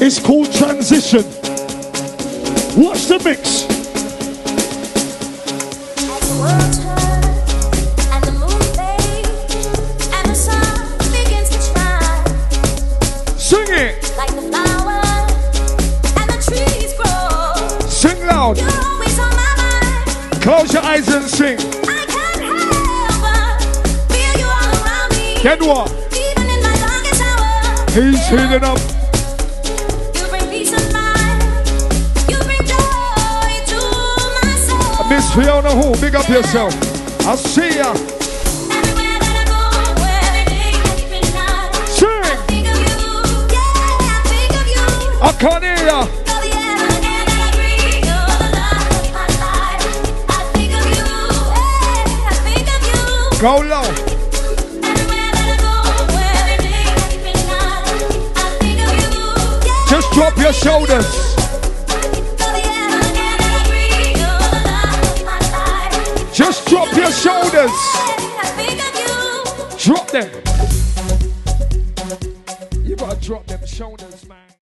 It's called Transition. Watch the mix. Sing it. Like the flowers and the trees grow. Sing loud. You're always on my mind. Close your eyes and sing. I can't help but feel you all around me. Get what? Even in my darkest hour. He's healing up. You bring peace of mind. You bring joy to my soul. Miss Fiona Hall, big up yourself. I'll see ya. Everywhere that I go, every day, every night. Sing. I think of you, yeah, I think of you. I can't hear ya. You're the air again that I breathe. You're the light of my life. I think of you, yeah, I think of you. Go low. Everywhere that I go, every day, every night. I think of you, yeah. Just drop your shoulders. You're the air again that I breathe. You're the light of my life. Just drop your shoulders. I think of you. Drop them. You gotta drop them shoulders, man.